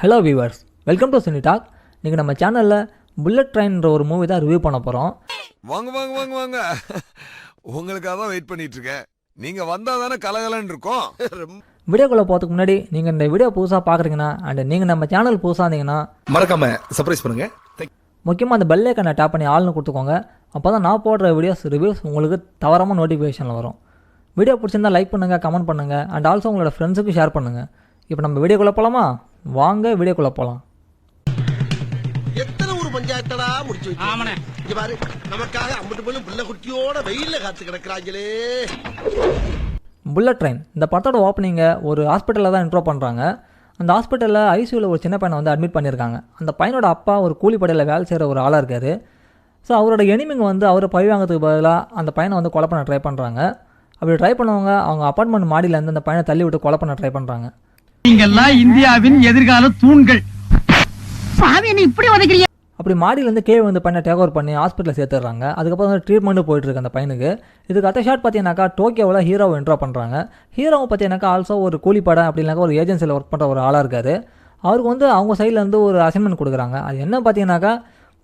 Hello viewers, welcome to cine talk. இன்றைக்கி நம்ம சேனலில் புல்லட் ட்ரெயின்ற ஒரு மூவி தான் ரிவ்யூ பண்ண போகிறோம். வாங்க வாங்க வாங்க வாங்க, உங்களுக்காக தான் வெயிட் பண்ணிட்டு இருக்கேன். நீங்கள் வந்தால் தானே கலகலன்னு இருக்கும். வீடியோக்குள்ளே போகிறதுக்கு முன்னாடி நீங்கள் இந்த வீடியோ புதுசாக பார்க்குறீங்கன்னா அண்ட் நீங்கள் நம்ம சேனல் புதுசாக இருந்தீங்கன்னா மறக்காம சர்ப்ரைஸ் பண்ணுங்க. முக்கியமாக அந்த பெல் ஐக்கனை டேப் பண்ணி ஆள்னு கொடுத்துக்கோங்க. அப்போ தான் நான் போடுற வீடியோஸ் ரிவ்யூஸ் உங்களுக்கு தவறாமல் நோட்டிஃபிகேஷனில் வரும். வீடியோ பிடிச்சிருந்தால் லைக் பண்ணுங்கள், கமெண்ட் பண்ணுங்கள் அண்ட் ஆல்சோ உங்களோட ஃப்ரெண்ட்ஸுக்கு ஷேர் பண்ணுங்கள். இப்போ நம்ம வீடியோக்குள்ளே போகலாமா? வாங்க வீடியோக்குள்ளே போகலாம். எத்தனை ஒரு பஞ்சாயத்தடா முடிச்சு வச்சு இங்க பாரு, நமக்காக அம்பட்டு போலும் பிள்ளை குட்டியோட வெயில்ல காத்து கிடக்குறாங்களே. புல்லட் ட்ரெயின் இந்த படத்தோட ஓப்பனிங்கை ஒரு ஹாஸ்பிட்டலில் தான் இன்ட்ரோ பண்ணுறாங்க. அந்த ஹாஸ்பிட்டலில் ஐசியூவில் ஒரு சின்ன பையனை வந்து அட்மிட் பண்ணியிருக்காங்க. அந்த பையனோட அப்பா ஒரு கூலிப்படையில் வேலை செய்கிற ஒரு ஆளாக இருக்கார். ஸோ அவரோட எனிமிங்க வந்து அவரை பழி வாங்கிறதுக்கு பதிலாக அந்த பையனை வந்து கொலை பண்ண ட்ரை பண்ணுறாங்க. அப்படி ட்ரை பண்ணவங்க அவங்க அப்பார்ட்மெண்ட் மாடியிலேருந்து அந்த பையனை தள்ளி விட்டு கொலை பண்ண ட்ரை பண்ணுறாங்க. நீங்கெல்லாம் இந்தியாவின் எதிர்கால தூண்கள். அப்படி மாடியிலேருந்து கீழே வந்து பையனை டேக் ஓவர் பண்ணி ஹாஸ்பிட்டலில் சேர்த்துடுறாங்க. அதுக்கப்புறம் வந்து ட்ரீட்மெண்ட்டு போயிட்டுருக்கு அந்த பையனுக்கு. இதுக்கு அடுத்த ஷாட் பார்த்தீங்கன்னாக்கா டோக்கியோவில் ஹீரோவை இன்ட்ரோ பண்ணுறாங்க. ஹீரோவை பார்த்தீங்கன்னாக்கா ஆல்சோ ஒரு கூலிப்படை அப்படின்னாக்கா ஒரு ஏஜென்சியில் ஒர்க் பண்ணுற ஒரு ஆளாக இருக்கார். அவருக்கு வந்து அவங்க சைட்லேருந்து ஒரு அசைன்மெண்ட் கொடுக்குறாங்க. அது என்ன பார்த்தீங்கன்னாக்கா,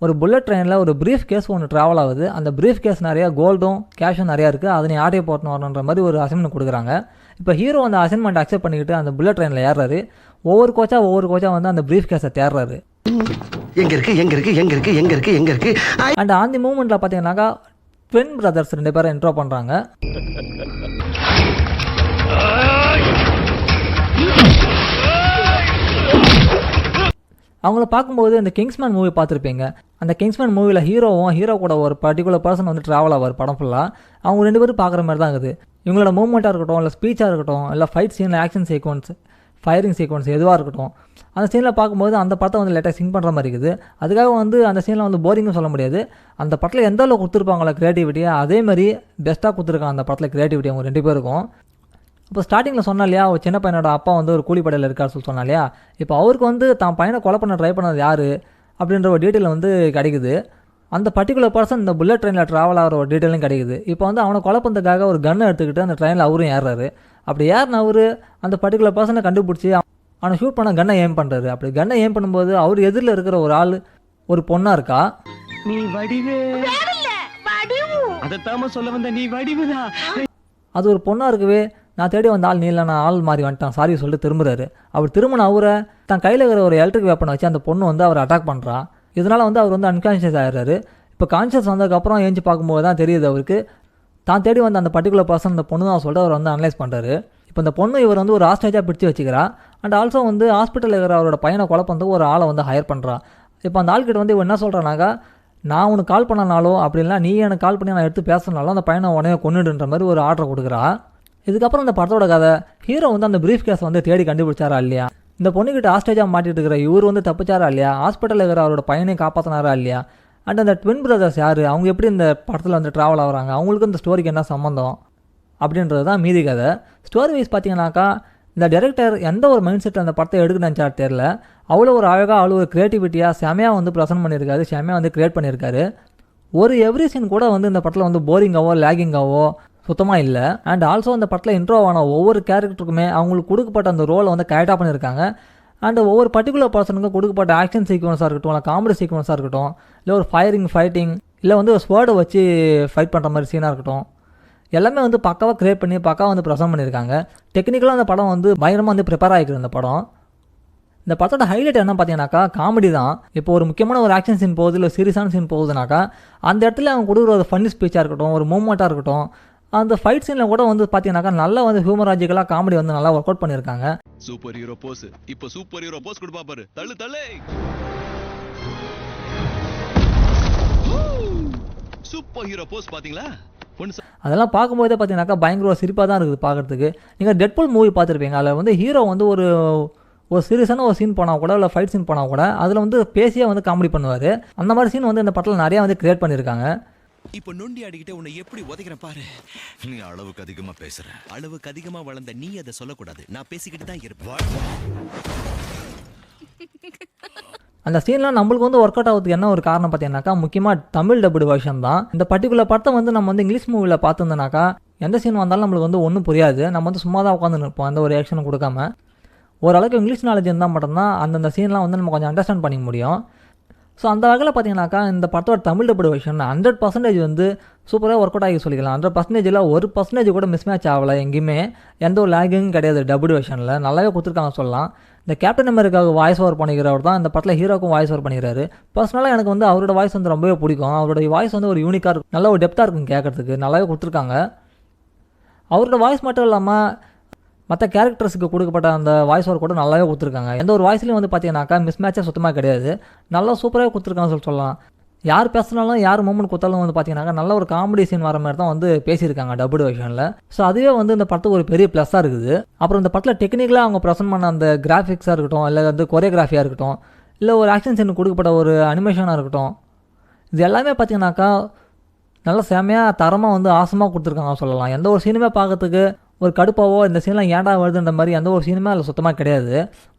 ஒரு புல்லட் ட்ரெயினில் ஒரு ப்ரீஃப் கேஸ் ஒன்று ட்ராவல் ஆகுது. அந்த ப்ரீஃப் கேஸ் நிறையா கோல்டும் கேஷும் நிறையா இருக்குது. அதை நீ ஆட்டையை போட்டணும் வரணுன்ற மாதிரி ஒரு அசைன்மெண்ட் கொடுக்குறாங்க. இப்போ ஹீரோ அந்த அசைன்மெண்ட் அக்செப்ட் பண்ணிக்கிட்டு அந்த புல்லட் ட்ரெயினில் ஏறுறாரு. ஒவ்வொரு கோச்சா வந்து அந்த ப்ரீஃப் கேஸை தேடுறாரு. எங்க இருக்கு எங்க இருக்கு எங்க இருக்கு எங்க இருக்கு எங்க இருக்கு. அண்ட் அந்த மூமெண்ட்டில் பார்த்தீங்கன்னாக்கா ட்வின் பிரதர்ஸ் 2 பேரை இன்ட்ரோ பண்ணுறாங்க. அவங்கள பார்க்கும்போது இந்த கிங்ஸ்மேன் மூவி பார்த்துருப்பீங்க. அந்த கிங்ஸ்மேன் மூவியில் ஹீரோ கூட ஒரு பர்டிகுலர் பர்சன் வந்து ட்ராவல் ஆவார் படம் ஃபுல்லாக. அவங்க 2 பேரும் பார்க்குற மாதிரி தான் இருக்குது. இவங்களோட மூவ்மெண்ட்டாக இருக்கட்டும், இல்லை ஸ்பீச்சாக இருக்கட்டும், இல்லை ஃபைட் சீனில் ஆக்ஷன் சீக்வன்ஸ், ஃபயரிங் சீக்வன்ஸ் எதுவாக இருக்கட்டும், அந்த சீனில் பார்க்கும்போது அந்த படத்தை வந்து லேட்டாக சிங் பண்ணுற மாதிரி இருக்குது. அதுக்காக வந்து அந்த சீனில் வந்து போரிங்னு சொல்ல முடியாது. அந்த படத்தில் எந்த அளவுக்கு கொடுத்துருப்பாங்களோ க்ரியேட்டிவிட்டியாக, அதே மாதிரி பெஸ்ட்டாக கொடுத்துருக்காங்க அந்த படத்தில் க்ரியேட்டிவிட்டி அவங்க 2 பேருக்கும். இப்போ ஸ்டார்டிங்கில் சொன்னா இல்லையா, ஒரு சின்ன பையனோட அப்பா வந்து ஒரு கூலிப்படையில் இருக்கார் சொல்லி சொன்னா இல்லையா. இப்போ அவருக்கு வந்து தான் பையனை கொலை பண்ண ட்ரை பண்ணது யார் அப்படின்ற ஒரு டீட்டெயில் வந்து கிடைக்குது. அந்த பர்டிகுலர் பர்சன் இந்த புல்லட் ட்ரெயினில் ட்ராவல் ஆகிற ஒரு டீட்டெயிலும் கிடைக்குது. இப்போ வந்து அவனை கொலை பண்ணுறதுக்காக ஒரு கன்னை எடுத்துக்கிட்டு அந்த ட்ரெயினில் அவரும் ஏறுறாரு. அப்படி ஏறின அவர் அந்த பர்டிகுலர் பர்சனை கண்டுபிடிச்சி அவனை ஷூட் பண்ண கன்னை ஏம் பண்ணுறாரு. அப்படி கன்னை ஏம் பண்ணும்போது அவர் எதிரில் இருக்கிற ஒரு ஆள் ஒரு பொண்ணாக இருக்கா. நீ வடிவே அதைத்தாம சொல்ல வந்த, நீ வடிவுதா. அது ஒரு பொண்ணாக இருக்கவே நான் தேடி வந்த ஆள் நீ இல்லை, நான் ஆள் மாறி வந்துட்டான் சாரி சொல்லிட்டு திரும்புறாரு. அவர் திரும்பின அவரை தன் கையில் இருக்கிற ஒரு எலக்ட்ரிக் வெப்பனை வச்சு அந்த பொண்ணு வந்து அவர் அட்டாக் பண்ணுறா. இதனால் வந்து அவர் வந்து அன்கான்ஷியஸ் ஆகிடுறாரு. இப்போ கான்ஷியஸ் வந்ததுக்கப்புறம் ஏஞ்சி பார்க்கும்போது தான் தெரியுது அவருக்கு தான் தேடி வந்த அந்த பர்டிகுலர் பர்சன் அந்த பொண்ணு தான் சொல்லிட்டு அவர் வந்து அனலைஸ் பண்ணுறாரு. இப்போ இந்த பொண்ணு இவர் வந்து ஒரு ஹாஸ்டேஜாக பிடிச்சி வச்சுக்கிறா. அண்ட் ஆல்சோ வந்து ஹாஸ்பிட்டலில் இருக்கிற அவரோட பையனை கொலை பண்ணுறதுக்கு ஒரு ஆளை வந்து ஹையர் பண்ணுறா. இப்போ அந்த ஆள்கிட்ட வந்து இவன் என்ன சொல்கிறானாக்கா, நான் உனக்கு கால் பண்ணனாலோ அப்படின்னா நீ எனக்கு கால் பண்ணி நான் எடுத்து பேசினாலும் அந்த பையனை உடனே கொன்னுடுன்ற மாதிரி ஒரு ஆர்டர் கொடுக்குறா. இதுக்கப்புறம் இந்த படத்தோட கதை, ஹீரோ வந்து அந்த ப்ரீஃப் கேஸ் வந்து தேடி கண்டுபிடிச்சாரா இல்லையா, இந்த பொண்ணுக்கிட்ட ஹாஸ்டேஜாக மாட்டிட்டு இருக்கிற இவர் வந்து தப்பிச்சாரா இல்லையா, ஹாஸ்பிட்டலில் இருக்கிற அவரோட பையனையும் காப்பாற்றினாரா இல்லையா, அண்ட் அந்த ட்வின் பிரதர்ஸ் யார், அவங்க எப்படி இந்த படத்தில் வந்து ட்ராவல் ஆகுறாங்க, அவங்களுக்கு இந்த ஸ்டோரிக்கு என்ன சம்மந்தம் அப்படின்றது தான் மீதி கதை. ஸ்டோரி வைஸ் பார்த்தீங்கன்னாக்கா இந்த டைரக்டர் எந்த ஒரு மைண்ட் செட்டில் அந்த படத்தை எடுக்க நினச்சாரு தெரில. அவ்வளோ ஒரு அழகாக அவ்வளோ ஒரு க்ரியேட்டிவிட்டியாக செமையாக வந்து ப்ரெசென்ட் பண்ணியிருக்காரு, செமையாக வந்து க்ரியேட் பண்ணியிருக்காரு. ஒரு எவ்ரி சீன் கூட வந்து இந்த படத்தில் வந்து போரிங்காவோ லேகிங்காவோ சுத்தமாக இல்லை. அண்ட் ஆல்சோ அந்த படத்தில் இன்ட்ரோ ஆன ஒவ்வொரு கேரக்டருக்குமே அவங்களுக்கு கொடுக்கப்பட்ட அந்த ரோலை வந்து கரெக்டாக பண்ணியிருக்காங்க. அண்ட் ஒவ்வொரு பர்டிகுலர் பர்சனுக்கும் கொடுக்கப்பட்ட ஆக்ஷன் சீக்வன்ஸாக இருக்கட்டும், இல்லை காமெடி சீக்வன்ஸாக இருக்கட்டும், இல்லை ஒரு ஃபைட்டிங், இல்லை வந்து ஒரு ஸ்வேர்டை வச்சு ஃபைட் பண்ணுற மாதிரி சீனாக இருக்கட்டும், எல்லாமே வந்து பக்காவாக க்ரியேட் பண்ணி பக்காவாக வந்து ப்ரெசென்ட் பண்ணியிருக்காங்க. டெக்னிக்கலாக அந்த படம் வந்து பயங்கரமாக வந்து ப்ரிப்பேர் ஆகிக்குது இந்த படம். இந்த படத்தோட ஹைலைட் என்ன பார்த்தீங்கன்னாக்கா காமெடி தான். இப்போ ஒரு முக்கியமான ஒரு ஆக்ஷன் சீன் போகுது, இல்லை சீரியஸான சீன் போகுதுனாக்கா அந்த இடத்துல அவங்க கொடுக்குற ஒரு ஃபன்னி ஸ்பீச்சாக இருக்கட்டும், ஒரு மூமெண்ட்டாக இருக்கட்டும், அந்த ஃபைட் சீனில் கூட வந்து பார்த்தீங்கன்னாக்கா நல்லா வந்து ஹியூமராஜிக்கலாக காமெடி வந்து நல்லா ஒர்க் அவுட் பண்ணியிருக்காங்க. சூப்பர் ஹீரோ போஸ், இப்போ சூப்பர் ஹீரோ போஸ் கொடுப்பா பாரு, தள்ளு தள்ளு. சூப்பர் ஹீரோ போஸ் பாத்தீங்களா? அதெல்லாம் பார்க்கும்போதே பார்த்தீங்கன்னாக்கா பயங்கர சிரிப்பாக தான் இருக்குது பார்க்குறதுக்கு. நீங்கள் டெட்பூல் மூவி பார்த்துருப்பீங்க. அதில் வந்து ஹீரோ வந்து ஒரு சீரியஸான ஒரு சீன் போனால் கூட, இல்லை ஃபைட் சீன் போனால் கூட அதில் வந்து பேசியே வந்து காமெடி பண்ணுவார். அந்த மாதிரி சீன் வந்து இந்த படத்தில் நிறையா வந்து கிரியேட் பண்ணியிருக்காங்க. இப்போ நொண்டி அடிக்கிட்ட உன்னை எப்படி உதைக்கிறேன் பாரு. நீ அளவுக்கு அதிகமா பேசுற. அளவுக்கு அதிகமா வளர்ந்த நீ அதை சொல்லக்கூடாது. நான் பேசிக்கிட்டு தான் இருப்பேன். அந்த சீன்லாம் நம்மளுக்கு வந்து ஒர்க் அவுட் ஆகிறதுக்கு என்ன ஒரு காரணம் பார்த்தீங்கன்னாக்கா, முக்கியமாக தமிழ் டபுள் வெர்ஷன் தான். இந்த பர்டிகுலர் படத்தை வந்து நம்ம வந்து இங்கிலீஷ் மூவியில் பார்த்துருந்தோம்னாக்கா எந்த சீன் வந்தாலும் நம்மளுக்கு வந்து ஒன்றும் புரியாது. நம்ம வந்து சும்மா தான் உட்காந்து நிற்போம், எந்த ஒரு ஆக்ஷனும் கொடுக்காம. ஓரளவுக்கு இங்கிலீஷ் நாலேஜ் இருந்தால் மட்டும்தான் அந்தந்த சீன்லாம் வந்து நம்ம கொஞ்சம் அண்டர்ஸ்டாண்ட் பண்ணிக்க முடியும். ஸோ அந்த வகையில் பார்த்தீங்கன்னாக்கா இந்த படத்தோட தமிழ் டப்டு வெர்ஷன் 100% வந்து சூப்பராக ஒர்க் அவுட் ஆகி சொல்லிக்கலாம். 100%ல் 1% கூட மிஸ் மேட்ச் ஆகலை, எங்கேயுமே எந்த ஒரு லேகிங்கும் கிடையாது. டப்டு வெர்ஷனில் நல்லாவே கொடுத்துருக்காங்க சொல்லலாம். இந்த கேப்டன் அமெரிக்காவுக்கு வாய்ஸ் ஓவர் பண்ணிக்கிறவர் தான் இந்த படத்தில் ஹீரோக்கும் வாய்ஸ் ஓவர் பண்ணிக்கிறாரு. பர்சனலாக எனக்கு வந்து அவரோட வாய்ஸ் வந்து ரொம்பவே பிடிக்கும். அவரோட வாய்ஸ் வந்து ஒரு யூனிக்காக இருக்கும், நல்ல ஒரு டெப்த்தாக இருக்கும் கேட்குறதுக்கு, நல்லாவே கொடுத்துருக்காங்க. அவரோட வாய்ஸ் மட்டும் இல்லாமல் மற்ற கேரக்டர்ஸுக்கு கொடுக்கப்பட்ட அந்த வாய்ஸ் ஓவர் கூட நல்லாவே கொடுத்துருக்காங்க. எந்த ஒரு வாய்ஸ்லையும் வந்து பார்த்தீங்கன்னாக்கா மிஸ் மேட்சே சுத்தமாக கிடையாது, நல்லா சூப்பராக கொடுத்துருக்காங்கன்னு சொல்லலாம். யார் பேசினாலும் யார் மூமெண்ட் கொடுத்தாலும் வந்து பார்த்தீங்கன்னாக்கா நல்ல ஒரு காமெடி சீன் வர மாதிரி தான் வந்து பேசியிருக்காங்க டபுள் வெர்ஷனில். ஸோ அதுவே வந்து இந்த படத்துக்கு ஒரு பெரிய ப்ளஸ்ஸாக இருக்குது. அப்புறம் இந்த படத்தில் டெக்னிக்கலாக அவங்க ப்ரெசென்ட் பண்ண அந்த கிராஃபிக்ஸாக இருக்கட்டும், இல்லை வந்து கொரியோகிராஃபியாக இருக்கட்டும், இல்லை ஒரு ஆக்ஷன் சீன் கொடுக்கப்பட்ட ஒரு அனிமேஷனாக இருக்கட்டும், இது எல்லாமே பார்த்தீங்கன்னாக்கா நல்ல செமையாக தரமாக வந்து ஆசமாக கொடுத்துருக்காங்க சொல்லலாம். எந்த ஒரு சீனுமே பார்க்கறதுக்கு ஒரு கடுப்பாவோ இந்த சீன்லாம் ஏன்டா வருதுன்ற மாதிரி எந்த ஒரு சீனுமே அதில் சுத்தமாக கிடையாது.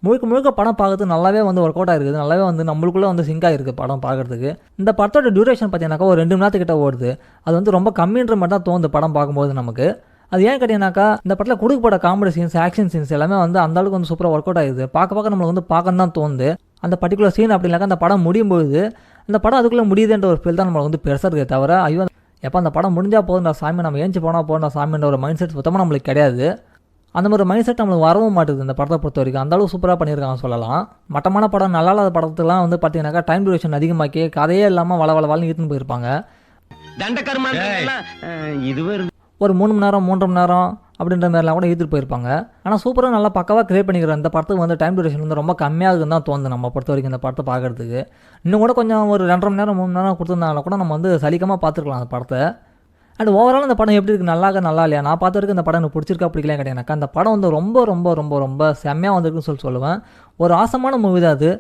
முழுக்க படம் பார்க்கறதுக்கு நல்லாவே வந்து ஒர்க் அவுட் ஆகிருக்குது, நல்லாவே வந்து நம்மளுக்குள்ளே வந்து சிங்க் ஆகிருக்கு படம் பார்க்குறதுக்கு. இந்த படத்தோட டியூரேஷன் பார்த்தீங்கன்னாக்கா ஒரு 2 மணி நேரத்துக்கிட்ட ஓடுது. அது வந்து ரொம்ப கம்மின்ற மாதிரி தான் தோணுது படம் பார்க்கும்போது நமக்கு. அது ஏன் கேட்டிங்கனாக்கா இந்த படத்தில் கொடுக்கப்பட்ட காமெடி சீன்ஸ், ஆக்ஷன் சீன்ஸ் எல்லாமே வந்து அந்த அளவுக்கு வந்து சூப்பராக ஒர்க் அவுட் ஆகுது. பார்க்க நம்மளுக்கு வந்து பார்க்கணும் தான் தோணுது. அந்த பர்டிகுலர் சீன் அப்படின்னாக்கா அந்த படம் முடியும் போது அந்த படம் அதுக்குள்ளே முடியுதுன்ற ஒரு ஃபீல் தான் நம்மளுக்கு வந்து பெருசாக இருக்கே தவிர, ஐயோ எப்போ அந்த படம் முடிஞ்சால் போதும் சாமி, நம்ம ஏஞ்சி போனால் போதும் சாமின்ற ஒரு மைண்ட் செட் சுத்தமாக நம்மளுக்கு கிடையாது. அந்த மாதிரி மைண்ட் செட் நம்மளுக்கு வரவும் மாட்டுது இந்த படத்தை பொறுத்த வரைக்கும். அந்த அளவுக்கு சூப்பராக பண்ணியிருக்காங்க சொல்லலாம். மட்டமான படம், நல்லா இல்லாத படத்துலாம் வந்து பார்த்தீங்கன்னாக்கா டைம் டியூரேஷன் அதிகமாக்கி கதையே இல்லாமல் வளன்னு இழுத்துன்னு போயிருப்பாங்க. ஒரு 3 மணி நேரம் 3.5 மணி நேரம் அப்படின்ற மாதிரிலாம் கூட இழுத்துட்டு போயிருப்பாங்க. ஆனால் சூப்பராக நல்லா பக்காவாக கிரியேட் பண்ணிக்கிற இந்த படத்துக்கு வந்து டைம் டியூரேஷன் வந்து ரொம்ப கம்மியாக இருக்குன்னு தான் தோணுது நம்ம பொறுத்த வரைக்கும் இந்த படத்தை பார்க்குறதுக்கு. இன்னும் கூட கொஞ்சம் ஒரு 2.5 மணி நேரம் 3 மணி நேரம் கொடுத்துருந்தாலும் கூட நம்ம வந்து சலிக்கமாக பார்த்துருக்கலாம் அந்த படத்தை. அண்ட் ஓவரால் இந்த படம் எப்படி இருக்குது, நல்லா இல்லையா? நான் பார்த்த வரைக்கும் இந்த படம் எனக்கு பிடிச்சிருக்கா பிடிக்கல கேட்டீங்கன்னாக்கா அந்த படம் வந்து ரொம்ப செம்மையாக வந்திருக்குன்னு சொல்லுவேன். ஒரு ஆசமான மூவி தான் அது.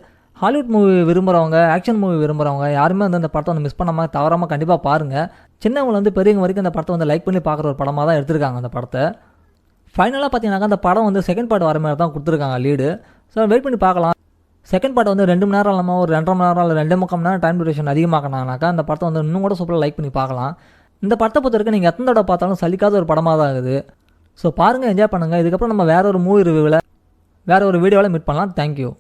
ஹாலிவுட் மூவி விரும்புகிறவங்க, ஆக்ஷன் மூவி விரும்புகிறவங்க யாருமே வந்து இந்த படத்தை வந்து மிஸ் பண்ணாமல் தவறாமல் கண்டிப்பாக பாருங்கள். சின்னவங்க வந்து பெரியவங்க வரைக்கும் இந்த படத்தை வந்து லைக் பண்ணி பார்க்குற ஒரு படமாக தான் எடுத்திருக்காங்க அந்த படத்தை. ஃபைனலாக பார்த்தீங்கன்னாக்கா அந்த படம் வந்து செகண்ட் பார்ட் வர மாதிரி தான் கொடுத்துருக்காங்க லீடு. ஸோ வெயிட் பண்ணி பார்க்கலாம். செகண்ட் பார்ட் வந்து 2 மணி நேரம் இல்லாமல் ஒரு 2.5 மணி நேரம் இல்லை 2.25 மணி நேரம் டைம் டியூரேஷன் அதிகமாக்கினாங்கனாக்கா அந்த படத்தை வந்து இன்னும் கூட சூப்பராக லைக் பண்ணி பார்க்கலாம். இந்த படத்தை பொறுத்த வரைக்கும் நீங்கள் எத்தனை தடவை பார்த்தாலும் சலிக்காத ஒரு படமாக தான் இருக்குது. ஸோ பாருங்கள், என்ஜாய் பண்ணுங்கள். இதுக்கப்புறம் நம்ம வேற ஒரு மூவி ரிவ்யூவில் வேறு ஒரு வீடியோவில் மீட் பண்ணலாம். தேங்க்யூ.